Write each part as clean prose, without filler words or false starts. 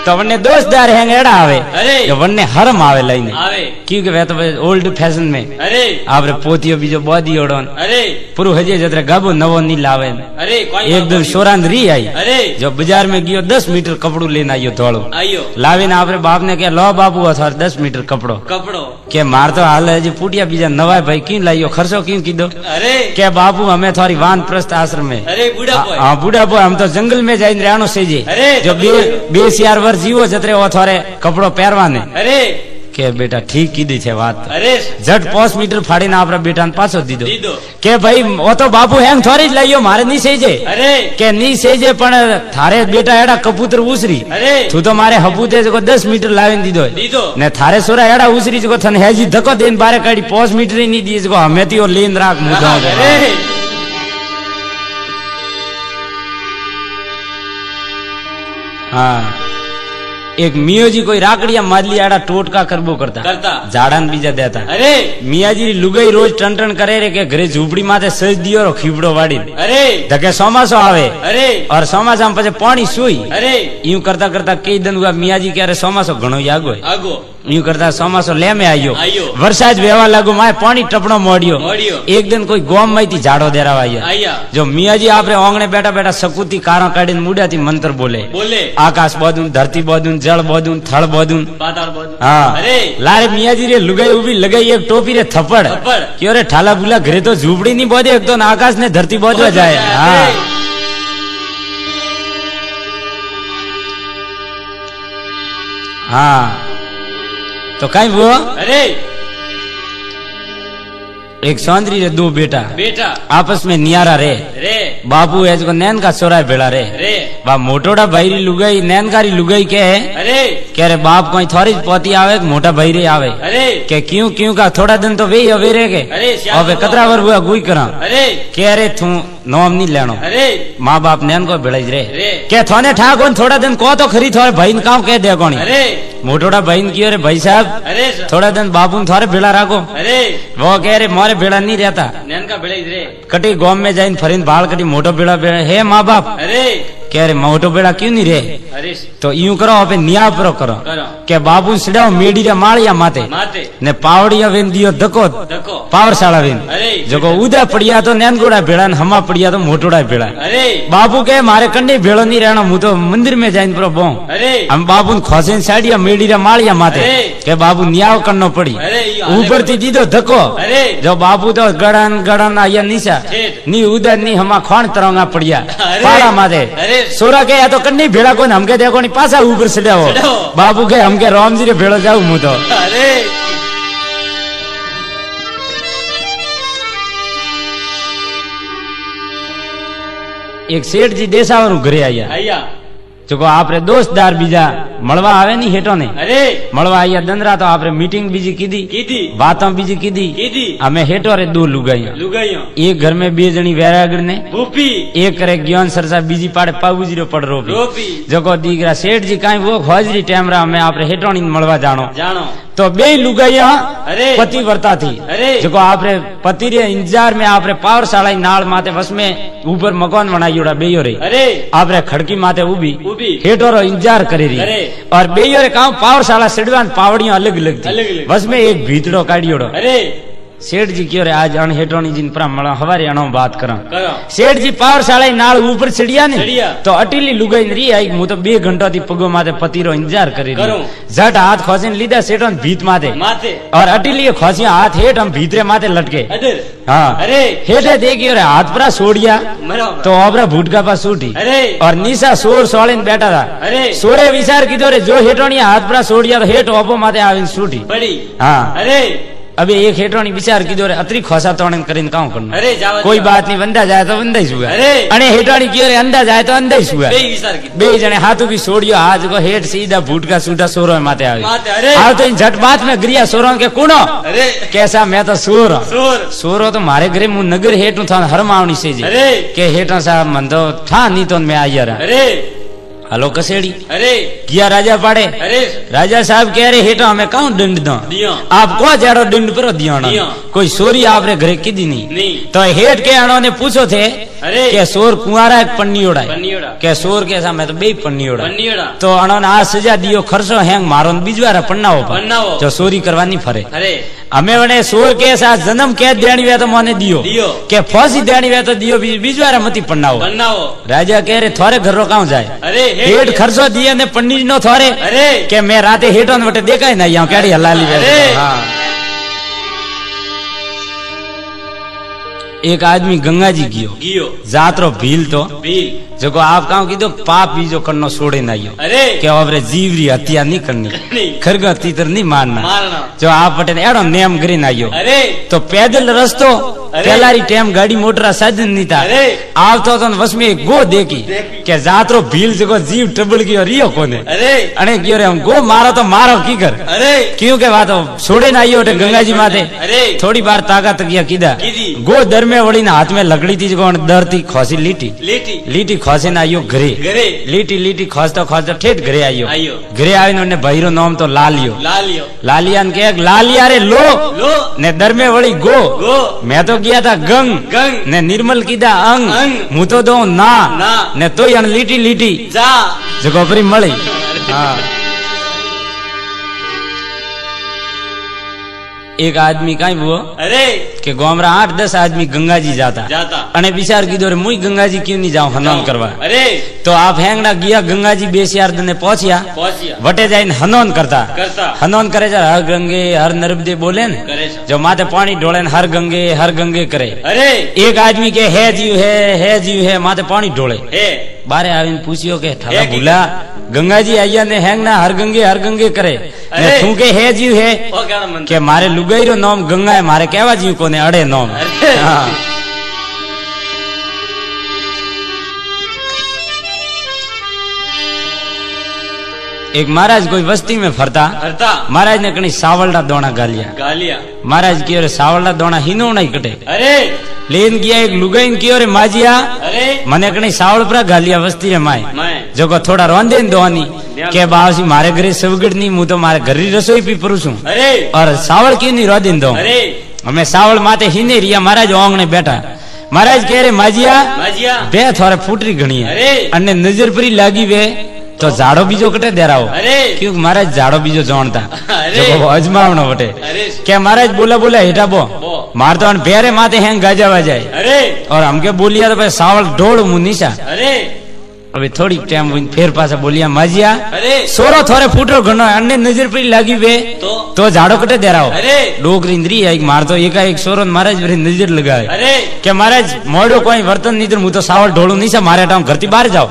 तो वन्ने दोस्तदार हैं एड़ा आवे अरे कि वन्ने हरम आवे लाइने आवे क्योंकि वे तो ओल्ड फैशन में अरे आपरे पोतियो बीजो बॉडी ओडोन अरे पुरु हजे जतरे गाबो नवो नी लावे अरे कोई एक दिन सोरान री आई अरे जो बाजार में गयो 10 मीटर कपड़ू लेने आयो धोळो आयो लावे ने आपरे बाप ने के लो बाबू अथार 10 मीटर कपड़ो कपड़ो के मार तो हाल है जी पुटिया बीजा नवा भाई क्यों लाइयो खर्चो क्यों कीधो अरे के बाबू हमें थारी वानप्रस्थ आश्रम में अरे बूढ़ा बोय हाँ बूढ़ा बोय हम तो जंगल में जाइन रहनो से जी अरे जो बे सियार वर जीवो जतरे ओ थारे कपड़ो पहरवाने अरे के बेटा ठीक कीधी छे बात अरे झट 5 मीटर फाड़ीने आपरा बेटा ने पाछो दीदो दीदो के भाई वो तो बाबू हेंग थोड़ी ज लाइयो मारे नी सेजे अरे के नी सेजे पण थारे बेटा एड़ा कबूतर उसरी अरे तू तो मारे हपूते जो 10 मीटर लावीन दीदो दीदो ने थारे सोरा एड़ा उसरी जो थने हेजी धक्को देन बारे काडी 5 मीटर ही नी दी जो हमें तो लेन राख मुदा अरे हाँ एक मियो जी कोई राकड़िया मादली आड़ा टोटका करबो करता झाड़ान बीजा देता अरे मिया जी लुगाई रोज टन टन करे रे के घरे झूपड़ी माथे सज दियो रो खीबड़ो वाड़ी अरे धके सोमासो आवे अरे और सोमासा में पछे पानी सुई अरे यूं करता करता कई दिन हुआ मिया जी कह रहे सोमासो घणो आगो आगो यूं करता सोमासो ले में आयो आयो वरसाद वेवा लागो माए पानी टपड़ो मोड़ियो मोड़ियो एक दिन कोई गोम में थी झाड़ो देरावा आया आया जो मिया जी आपरे ओंगणे बैठा बैठा सकुती कारा काढ़ीने मुड़िया थी मंत्र बोले बोले आकाश बोधूं धरती बोधूं जल बोधूं थल बोधूं पाताल बोधूं हाँ अरे लारे मिया जी रे लुगाई उभी लगाई एक टोपी रे थप्पड़ थप्पड़ क्यों रे ठाला बुला घरे तो झूपड़ी नहीं बोधे एक तो आकाश ने धरती बोधवा जाए हाँ हाँ तो कहीं वो अरे एक सौंदरी रे दो बेटा बेटा आपस में नियारा रे रे बाबू है जो नैन का सोरा भेड़ा रे रे बा मोटोड़ा भाई लुगाई नैनकारी लुगाई के है अरे कह रे बाप कोई थोड़ी पोती आवे मोटा भाई रे आवे अरे के क्यों का थोड़ा दिन तो वे अवे रे के अरे अबे कतरा वर हुआ गुई करा अरे कह रे तू नोम नहीं लेनो अरे माँ बाप नैन को भेड़ाई रे रे के थोने ठाको थोड़ा दिन को तो खरी थोड़े भाई काउ कह दे कोनी अरे मोटोड़ा भाई की रे भाई साहब अरे थोड़ा दिन बाबू थोड़े भेड़ा राखो अरे वो कह रे मोरे भेड़ा नहीं रहता नैन का भेड़ा रे कटी गांव में जाइन फरीन बाल कटी मोटो भेड़ा हे माँ बाप अरे कह रे मोटो बेड़ा क्यों नहीं रे अरे तो यूं करो अबे निया पर करो करो के बाबू सिड़ाओ मेडी रे माळिया माते माते ने पावड़िया वेन दियो धक्को धक्को पावरशाला वेन अरे जको उदा पड़िया तो नैनगोड़ा भेड़ा ने हमा पड़िया तो मोटोड़ा भेड़ा अरे बाबू के मारे कंडे भेड़ो नहीं रहना मु तो मंदिर में जाइन पर बो अरे हम बाबू खोसेन साड़िया मेडी रे माळिया माते के बाबू नियाव करनो पड़ी अरे ऊपर थी दीदो धक्को अरे जो बाबू तो गड़न गड़न आया निशा नी उदा नी हमा खोण तरंगा पड़िया पाड़ा माते अरे सोरा के या तो कन्नी भेड़ा को हमके देखो नहीं पासा ऊपर सिड़ाओ बाबू के हमके राम जी रे भेड़ो जाऊ मु तो अरे एक सेठ जी देसावर घरे आया आया जो आपरे दोस्तदार बीजा मळवा आवे नहीं हेटो ने अरे मळवा आया दंदरा तो आपरे मीटिंग बीजी कीधी कीधी बातों बीजी कीधी हमें हेटो रे दो लुगाइया लुगाइयो एक घर में बे जणी वैरागढ़ ने भूपी एक करे ज्ञान सरसा बीजी पाड़े पाबूजी रो पड़ रोपी जको दीकरा सेठ जी काई वो खोजरी टेमरा हमें आपरे हेटोनी मळवा जानो जानो तो बे लुगाइया अरे पति वर्ता थी अरे जो आपरे पति रे इंतजार में आपरे पावरशाला नाल माते बस में ऊपर मकान बनाईयोड़ा बेयो रे अरे आपरे खड़की माते उभी उभी हेटोरो इंतजार करे रही अरे और बेयो रे काम पावरशाला सिड़वान पावड़ियां अलग अलग थी अलग-अलग। बस में एक भीतड़ो काढ़ियोड़ो अरे सेठ जी क्यों रे आज अण हेटोनी जिन पर मला हवारे अणो बात करा करो सेठ जी पावरशाला नाल ऊपर चिड़िया ने चिड़िया। तो अटीली लुगाई रही आई मु तो 2 घंटा थी पगो माते पति रो इंतजार करे करूं। झट हाथ खोसीन लीधा सेठोन भीत माते माते और अटीली खोसिया हाथ हेठ हम भीतरे माते लटके अदर हाँ अरे हेठे देखियो रे हाथ परा सोड़िया बराबर तो ओबरा भूटका पास सूटी अरे और निशा सोर सोड़ीन बैठा था अरे सोरे विचार कीधो रे जो हेठोनी हाथ परा सोड़िया तो हेठ ओपो माते आवीन सूटी बड़ी हाँ अरे अबे एक हेठोनी विचार कीधो रे अतरी खोसा तोड़न करीन काऊ करना अरे जावा कोई बात नहीं बंदा जाए तो बंदा ही सुगा अरे अने हेठोनी कियो रे अंदा जाए तो अंदा ही सुगा बे विचार की बे जने हाथों की सोड़ियो हाथ को हेठ सीधा भूटका सूटा सोरो माते आवे माते अरे आव तो इन झट बात में गिरिया सोरो के कुणो अरे कैसा मैं तो सोर सोर सोरो तो मारे घरे मु नगर हेठू था हरमावनी से जे अरे के हेठा साहब मन तो था नहीं तो मैं आया रहा अरे हलो कसेड़ी अरे किया राजा पाड़े अरे राजा साहब कह रहे हेठा हमें कहूं दंड दो दियो आप को जाड़ो दंड पर दियो दियो। कोई सोरी आपरे घरे कीधी नहीं नहीं तो हेठ के अणो ने पूछो थे अरे के सोर कुंवारा एक पन्नीओड़ा पन्नीओड़ा के सोर के सामने तो बे पन्नीओड़ा पन्नीओड़ा तो अणो ने आ सजा दियो खर्चो हैंग मारो ने बीजवारा पन्नाओ पर पन्नाओ। जो सोरी करवानी फरे अरे हमें वने सोर के साथ जन्म कैद देनी वे तो मने दियो दियो के फांसी देनी वे तो दियो बीजवारा मती पन्नाओ पन्नाओ राजा कह रहे थोरे घरो काऊ जाए अरे हेठ खर्चो दिए ने पन्नी नो थोरे अरे के मैं राते हेठो ने वटे देखाय ना यहाँ केड़ी हलाली वे अरे। हाँ एक आदमी गंगा जी गियो गियो जात्रो भील तो भील जो आप कहूं कीधो पाप बीजो करनो छोड़े ना आयो अरे के अवरे जीवरी हत्या नहीं करनी नहीं खरग तीतर नहीं मारना मारना जो आप पटे एड़ो नेम करी ना आयो अरे तो पैदल रस्तो अरे। पेलारी टाइम गाड़ी मोटर साधन नहीं था अरे आवतो तो वस में एक गो देखी के जात्रो भील जको जीव टबल गयो रियो कोने अरे अने कियो रे हम गो मारो तो मारो की कर अरे क्यों के बात छोड़े ना आयो टे गंगा जी माथे अरे थोड़ी बार ताकत किया कीधा कीधी। गो दर में वड़ी ना हाथ में लकड़ी थी जको दर थी खोसी लीटी लेटी લીટી ખોસે ને આયો ઘરે घरे લીટી લીટી ખોસતો ખોસતો ઠેઠ ઘરે આયો आयो ઘરે આવીને એને ભાઈરો નામ તો લાલિયો लालियो લાલિયાને કહે લાલિયા રે લો लो ને દરમે વળી ગો गो મેં તો ગયા તા ગંગ गंग ને નિર્મલ કીધા અંગ અંગ હું તો દઉં ના ના ને તોય એને લીટી લીટી जा જગોપરી મળી હા एक आदमी कहीं वो अरे के गोमरा 8-10 आदमी गंगा जी जाता जाता अने विचार कीधो रे मुई गंगा जी क्यों नहीं जाऊं हनन करवा अरे तो आप हैंगना गया गंगा जी बेसियार ने पहुंचिया पहुंचिया वटे जाइन हनन करता करे जा हर गंगे हर नर्मदे बोले न करे जो माथे पानी ढोले न हर गंगे करे अरे एक आदमी के है जीव है माथे पानी ढोले हे बारे आवीन पूछियो के थाला है की? भूला गंगा जी आइया ने हैंगना हर गंगे करे ने अरे। तू के है जीव है ओ क्या मन के मारे लुगाई रो नाम गंगा है मारे केवा जीव कोने अड़े नाम अरे। हाँ एक महाराज कोई बस्ती में फरता हरता महाराज ने कहीं सावलडा दोना गालिया गालिया महाराज की रे सावलडा दोना हिनो नहीं कटे अरे लेन किया एक लुगाइन की रे माजिया अरे मने कहीं सावल पर गालिया बस्ती रे माए मैं जो को थोड़ा रोंदे दोनी के बावसी मारे घरे सवगड़ नहीं मु तो मारे घर री रसोई पी परू छू अरे और सावल क्यों नहीं रोदीन दो अरे हमें सावल माते हिने रिया महाराज ओंगने बैठा महाराज कह रे माजिया माजिया बे थोड़े फूटरी घणी है अरे अन्ने नजर परी लागी वे तो झाड़ो बीजो कटे दे रहा हो अरे क्योंकि महाराज झाड़ो बीजो जानता अरे जो अजमावनो वटे अरे क्या महाराज बोला हेठा बो बो मार तो पेरे माथे हैं गाजा बजाए अरे और हमके बोलिया तो भाई सावल ढोल मुनीसा अरे अभी थोड़ी टाइम फिर पासा बोलिया माजिया अरे सोरो थोड़े फूटरो घणो अन्य नजर परी लागी वे तो झाड़ो कटे दे रहा हो अरे डोकरी इंद्री है मार तो एक सोरो महाराज मेरी नजर लगाए अरे क्या महाराज मोड़ो कोई वर्तन नहीं तो सावल ढोलू नहीं सा मारे टाइम घर बाहर जाओ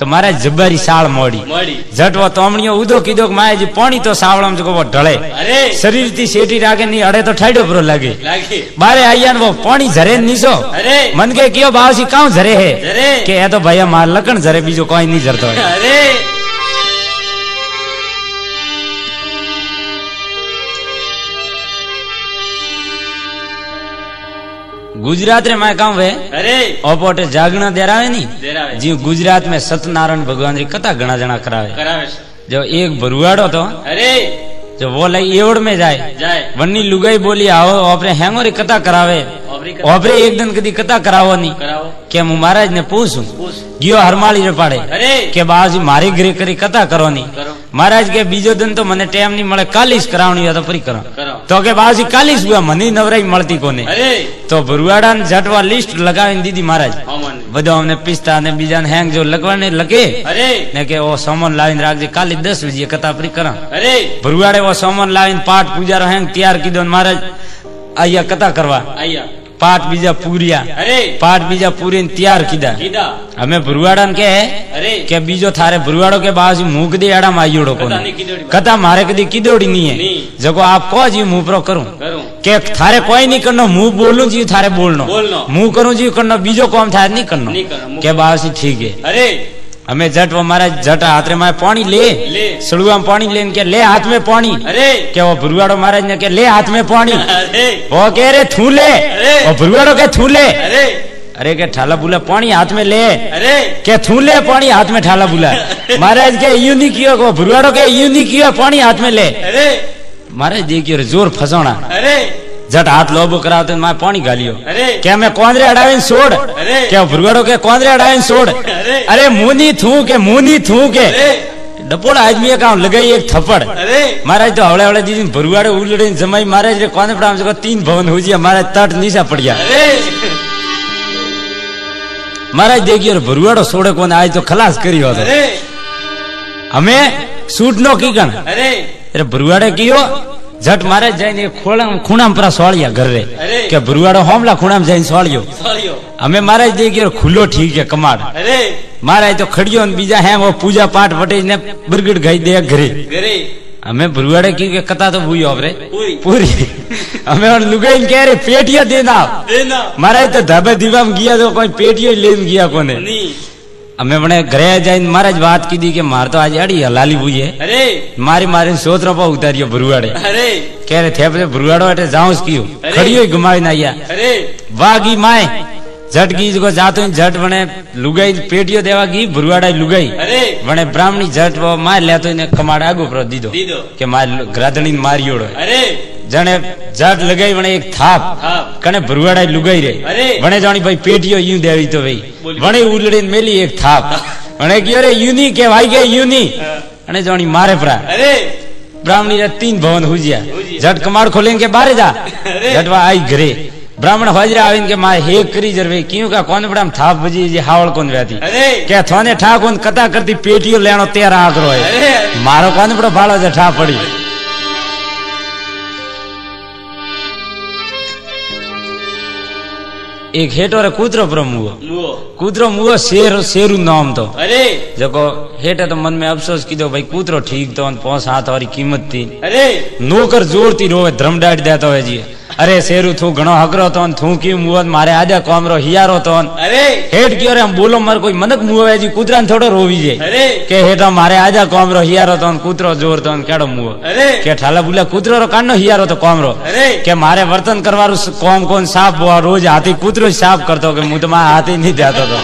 तो महाराज जब्बारी साल मोड़ी मोड़ी झट वो तोमणियो उदो कीधो माया जी पानी तो सावळम जो वो ढळे अरे शरीर थी सेठी रागे नहीं अड़े तो ठाडो परो लागे लागे बारे आया वो पानी झरे नीसो अरे मन के कियो बावसी काऊ झरे है अरे के ए तो भैया मार लकण झरे बीजो कोई नहीं झरतो है अरे गुजरात रे मैं कहूं वे अरे ओपोटे जागना देरावे नहीं देरावे जी गुजरात में सत्यनारायण भगवान री कथा घना जना करावे करावे जो एक भरुआड़ो तो अरे जो वो लाई एवड़ में जाए जाए वन्नी लुगाई बोली आओ अपने हैंगो री कथा करावे ओबरी ओबरे एक दिन कदी कथा करावो नहीं कराओ के હું महाराज ने पूछूं पूछ गयो हरमाली रे पाड़े अरे के बाजी मारी घरे करी कथा करो नहीं करो महाराज के बीजो दिन तो मने टाइम नहीं मळे कालीस करावनी हो तो परी करो करो तो के बाजी कालीस हुआ मनी नवराई મળતી કોને अरे तो भरुआड़ा ने झटवा लिस्ट लगावीने दीदी महाराज अमन બધો અમને પિસ્તા ને બીજાને હેંગ જો લગવાને લગે अरे ને કે ઓ સામાન લાવીને રાખજે કાલે 10 વાગે કથા પરી કરા अरे ભરુઆડે ઓ સામાન લાવીને પાઠ પૂજારો હેંગ તૈયાર કીધો ને महाराज આયા કથા કરવા आया पाठ बीजा पूरिया अरे पाठ बीजा पूरी तैयार कीधा कीदा हमें भरुआड़ा ने अरे के बीजो थारे भरुआड़ो के बाजू मुंह दे आड़ा माईड़ो को कथा नहीं कीदोड़ी कथा मारे कदी कीदोड़ी नहीं है नहीं। जको आप को जी मुंह पर करूं करूं के थारे कोई नहीं करनो मुंह बोलूं जी थारे बोलनो बोलनो मुंह करूं जी करनो बीजो काम थारे नहीं करनो नहीं करनो के बाजू ठीक है अरे हमें झट वो हमारा झट हाथ में पानी ले सड़ुआ में पानी लेने के ले हाथ में पानी अरे क्या वो भरुआड़ो महाराज ने के ले हाथ में पानी अरे वो कह रहे थू ले अरे वो भरुआड़ो के थू ले अरे अरे के ठाला बुला पानी हाथ में ले अरे के थू ले पानी हाथ में ठाला बुला महाराज के यूं नहीं किया को भुरवाड़ो के यूं नहीं किया पानी हाथ में ले अरे महाराज देखियो रे जोर फसोना अरे जट हाथ लोबो करावते मैं पानी गालियो अरे क्या मैं कोंदरे अड़ावे छोड़ अरे क्या भुरवाड़ो के कोंदरे अड़ावे छोड़ अरे अरे मुनी थू के अरे डपोड़ा आदमी काम लगाई एक थप्पड़ अरे महाराज तो हवड़े हवड़े दीदी भरुआड़े उलड़े जमाई महाराज रे कोने पड़ा हमसे 3 भवन हो जिया महाराज तट नीचा पड़ गया अरे महाराज देखिए भरुआड़ो सोड़े कोने आज तो खलास करी हो तो अरे हमें सूट नो की गण अरे अरे भरुआड़े कियो झट महाराज जाइने खोला खूणा में परा सोड़िया घर रे अरे के भरुआड़ो हमला खूणा में जाइन सोड़ियो सॉरियो हमें महाराज देखिए खुलो ठीक है कमाड़ अरे महाराज तो खड़ियो ने बीजा है वो पूजा पाठ वटे ने बरगड़ गई दे घरे घरे हमें भरुआड़े की कथा तो हुई हो रे पूरी पूरी हमें और लुगाई कह रहे पेटिया देना देना महाराज तो धाबे दीवा में गया तो कोई पेटियो लेन गया कोने नहीं हमें अपने घरे जाइन महाराज बात की दी कि मार तो आज अड़ी हलाली हुई है अरे मारी सोच रहा उतारियो भरुआड़े अरे कह रहे थे भरुआड़ो अटे जाऊं कियो अरे। खड़ी हुई घुमावी ना आया अरे वागी माए झट की को जातो झट बने लुगाई पेटियो देवा की भरुआड़ा लुगाई अरे बने ब्राह्मणी झट वो मार लेतो इने कमाड़ आगो पर दीदो दीदो के मार ग्रादणी मारियोड़ो अरे जने झट लगाई बने एक थाप थाप। कने भरुआड़ा लुगाई रे अरे। बने जानी भाई पेटियो यूं देवी तो भाई बोली। बने उलड़ी मेली एक थाप बने कियो रे यूनी के भाई के यूनी अने जानी मारे पड़ा अरे ब्राह्मणी रे 3 भवन हुजिया हुजिया। झट कमाड़ खोलेंगे के बारे जा अरे। झटवा आई घरे ब्राह्मण हाजरा आवीन के मारे हेक करी जरवे क्यों का कोन बड़ा थाप बजी जे हावल कोन व्याती अरे के थाने ठा कोन कथा करती पेटियो लेनो तेरा आकरो है अरे मारो कोन बड़ो भालो जे ठा पड़ी एक हेटो रे कूतरो पर मुओ मुओ कूतरो मुओ शेरू नाम तो अरे जको हेटे तो मन में अफसोस कीधो भाई कूतरो ठीक तो 5 हाथ वाली कीमत थी अरे नौकर जोरती रोवे धर्म डाट देता है जी अरे शेरू थू घणो हकरो तो थू की मुवत मारे आजा कोमरो हियारो तो अरे हेट कियो रे हम बोलो मार कोई मनक मुवे जी कूतरा ने थोड़ो रोवी जे अरे के हेटा मारे आजा कोमरो हियारो तो कूतरो जोर तो केड़ो मुव अरे के ठाला बुला कूतरो रो कानो हियारो तो कोमरो अरे के मारे वर्तन करवारू कोम कोन साफ हुआ रोज हाथी कूतरो साफ करतो के मुंह तो मां हाथी नहीं जातो तो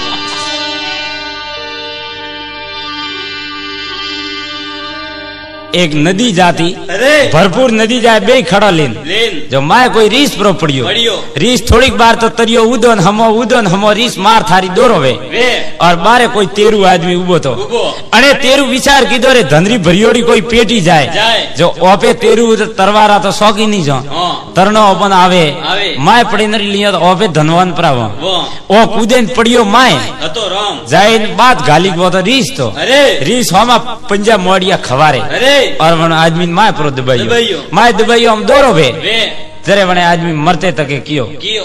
एक नदी जाती अरे भरपूर नदी जाए बे खड़ा लेन लेन जो माए कोई रीस प्रो पड़ियो पड़ियो। रीस थोड़ी बार तो तरियो उदन हमो रीस मार थारी दोरो वे वे और बारे कोई तेरू आदमी उबो तो उबो अने तेरू विचार कीधो रे धनरी भरियोड़ी कोई पेटी जाए जाए। जो ओपे तेरू तरवारा तो शौकी नहीं जो हाँ तरनो अपन आवे आवे। माए पड़ी नरी लियो तो ओपे धनवान परावो वो ओ कूदे पड़ियो माए हतो राम जाए बात गाली वो तो रीस तो अरे रीस होमा पंजा मोड़िया खवारे अरे और वन आदमी माए पर दबाइयो। दबाइयो माए दबाइयो हम दोरो वे वे जरे वने आदमी मरते तके कियो कियो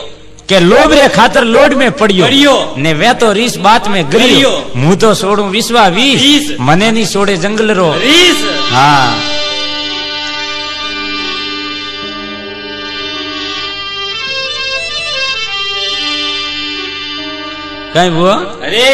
के लोभ रे खातर लोड में पड़ियो पड़ियो। ने वे तो रीस बात में गरियो गरियो। मुंह तो सोड़ू विश्वा वीस वीस। मने नहीं सोड़े जंगल रो रीस हाँ कहीं वो अरे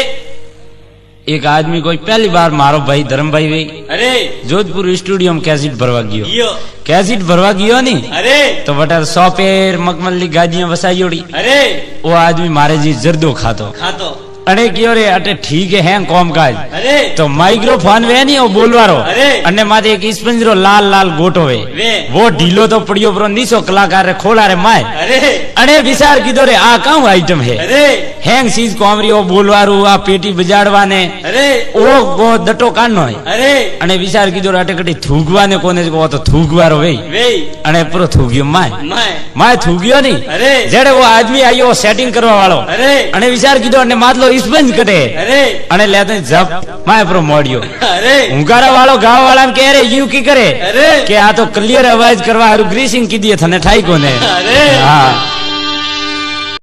एक आदमी कोई पहली बार मारो भाई धर्म भाई वे अरे जोधपुर स्टूडियो में कैसेट भरवा गयो कियो कैसेट भरवा गयो नी अरे तो बटा 100 पेर मखमली गाजियां वसाई ओड़ी अरे वो आदमी मारे जी जर्दो खातो खातो अरे क्यों रे अटे ठीक है कौम काज अरे तो माइक्रोफोन वे नहीं वो बोलवारो अरे। अने माथे एक स्पंजरो लाल लाल गोटो वे वे। वो ढीलो तो पड़ियो पर नीसो कलाकार रे खोला रे माए अरे अने विचार कीधो रे आ काउ आइटम है अरे हैंग चीज कोमरी वो बोलवारू आ पेटी बजाड़वाने अरे वो दटो कानो है अरे अने विचार कीधो रे अटे कटी थूकवाने कोने वो तो थूकवारो वे वे अने पूरो थूक्यो माए माय माए थूक्यो नहीं अरे जेड़े वो आदमी आयो सेटिंग करवा वालो अरे अने विचार कीधो अने मातलो स्पंज कटे अरे अने लेते जब माए प्रो मोड़ियो अरे हुंकारा वालो गाँव वाला ने कह रे यू की करे अरे के आ तो क्लियर आवाज करवा हारू ग्रीसिंग की दिए थने ठाई कोने अरे हाँ